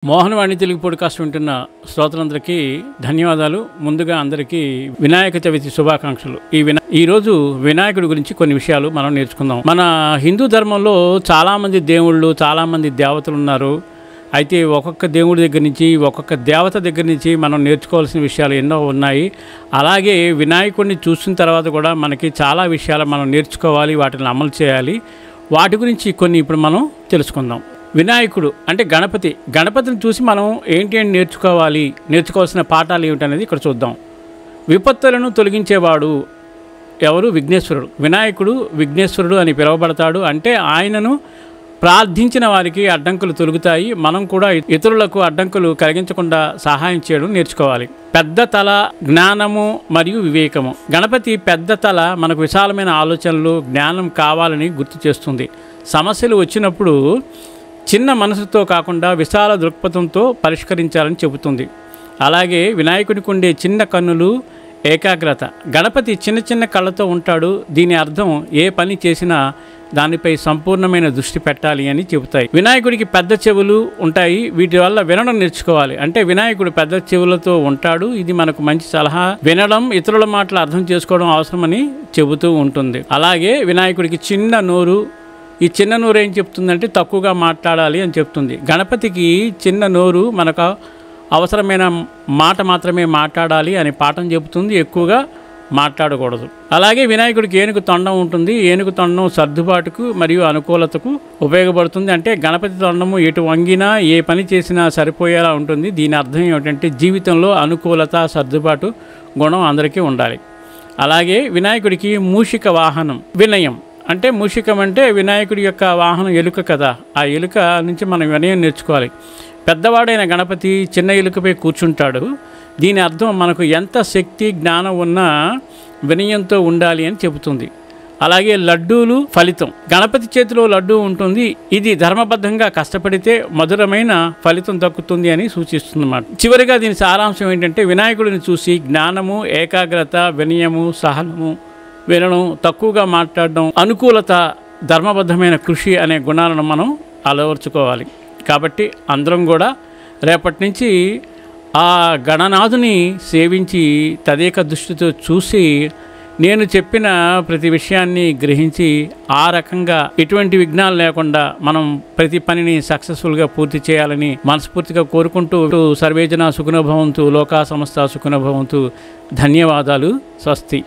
Mohanavani Telugu podcast వింటున్న శ్రోతలందరికీ ధన్యవాదాలు. ముందుగా అందరికీ వినాయక చవితి శుభాకాంక్షలు. ఈరోజు వినాయకుడి గురించి కొన్ని విషయాలు మనం నేర్చుకుందాం. మన హిందూ ధర్మంలో చాలామంది దేవుళ్ళు, చాలామంది దేవతలు ఉన్నారు. అయితే ఒక్కొక్క దేవుడి దగ్గర నుంచి, ఒక్కొక్క దేవత దగ్గర నుంచి మనం నేర్చుకోవాల్సిన విషయాలు ఎన్నో ఉన్నాయి. అలాగే వినాయకుడిని చూసిన తర్వాత కూడా మనకి చాలా విషయాలు మనం నేర్చుకోవాలి, వాటిని అమలు చేయాలి. వాటి గురించి కొన్ని ఇప్పుడు మనం తెలుసుకుందాం. వినాయకుడు అంటే గణపతిని చూసి మనం ఏంటి నేర్చుకోవాల్సిన పాఠాలు ఏమిటనేది ఇక్కడ చూద్దాం. విపత్తులను తొలగించేవాడు ఎవరు? విఘ్నేశ్వరుడు. వినాయకుడు విఘ్నేశ్వరుడు అని పిలువబడతాడు. అంటే ఆయనను ప్రార్థించిన వారికి అడ్డంకులు తొలుగుతాయి. మనం కూడా ఇతరులకు అడ్డంకులు కలిగించకుండా సహాయం చేయడం నేర్చుకోవాలి. పెద్ద తల, జ్ఞానము మరియు వివేకము. గణపతి పెద్ద తల మనకు విశాలమైన ఆలోచనలు, జ్ఞానం కావాలని గుర్తు చేస్తుంది. సమస్యలు వచ్చినప్పుడు చిన్న మనసుతో కాకుండా విశాల దృక్పథంతో పరిష్కరించాలని చెబుతుంది. అలాగే వినాయకుడికి ఉండే చిన్న కన్నులు, ఏకాగ్రత. గణపతి చిన్న చిన్న కళ్ళతో ఉంటాడు. దీని అర్థం ఏ పని చేసినా దానిపై సంపూర్ణమైన దృష్టి పెట్టాలి అని చెబుతాయి. వినాయకుడికి పెద్ద చెవులు ఉంటాయి. వీటి వల్ల వినడం నేర్చుకోవాలి. అంటే వినాయకుడు పెద్ద చెవులతో ఉంటాడు. ఇది మనకు మంచి సలహా. వినడం, ఇతరుల మాటలు అర్థం చేసుకోవడం అవసరమని చెబుతూ ఉంటుంది. అలాగే వినాయకుడికి చిన్న నోరు. ఈ చిన్న నోరు ఏం చెప్తుందంటే తక్కువగా మాట్లాడాలి అని చెప్తుంది. గణపతికి చిన్న నోరు మనకు అవసరమైన మాట మాత్రమే మాట్లాడాలి అని పాఠం చెబుతుంది. ఎక్కువగా మాట్లాడకూడదు. అలాగే వినాయకుడికి ఏనుగు తొండం ఉంటుంది. ఏనుగు తొండం సర్దుబాటుకు మరియు అనుకూలతకు ఉపయోగపడుతుంది. అంటే గణపతి తొండము ఎటు వంగినా ఏ పని చేసినా సరిపోయేలా ఉంటుంది. దీని అర్థం ఏమిటంటే జీవితంలో అనుకూలత, సర్దుబాటు గుణం అందరికీ ఉండాలి. అలాగే వినాయకుడికి మూషిక వాహనం. వినయం అంటే మూషికం అంటే వినాయకుడి యొక్క వాహనం ఎలుక కదా. ఆ ఎలుక నుంచి మనం వినయం నేర్చుకోవాలి. పెద్దవాడైన గణపతి చిన్న ఎలుకపై కూర్చుంటాడు. దీని అర్థం మనకు ఎంత శక్తి, జ్ఞానం ఉన్నా వినయంతో ఉండాలి అని చెబుతుంది. అలాగే లడ్డూలు ఫలితం. గణపతి చేతిలో లడ్డూ ఉంటుంది. ఇది ధర్మబద్ధంగా కష్టపడితే మధురమైన ఫలితం దక్కుతుంది అని సూచిస్తుంది అన్నమాట. చివరిగా దీని సారాంశం ఏంటంటే వినాయకుడిని చూసి జ్ఞానము, ఏకాగ్రత, వినయము, సహనము, వినడం, తక్కువగా మాట్లాడడం, అనుకూలత, ధర్మబద్ధమైన కృషి అనే గుణాలను మనం అలవర్చుకోవాలి. కాబట్టి అందరం కూడా రేపటి నుంచి ఆ గణనాథుని సేవించి తదేక దృష్టితో చూసి నేను చెప్పిన ప్రతి విషయాన్ని గ్రహించి ఆ రకంగా ఎటువంటి విఘ్నాలు లేకుండా మనం ప్రతి పనిని సక్సెస్ఫుల్గా పూర్తి చేయాలని మనస్ఫూర్తిగా కోరుకుంటూ సర్వేజన సుఖినో భవంతు, లోకా సమస్త సుఖినో భవంతు. ధన్యవాదాలు. స్వస్తి.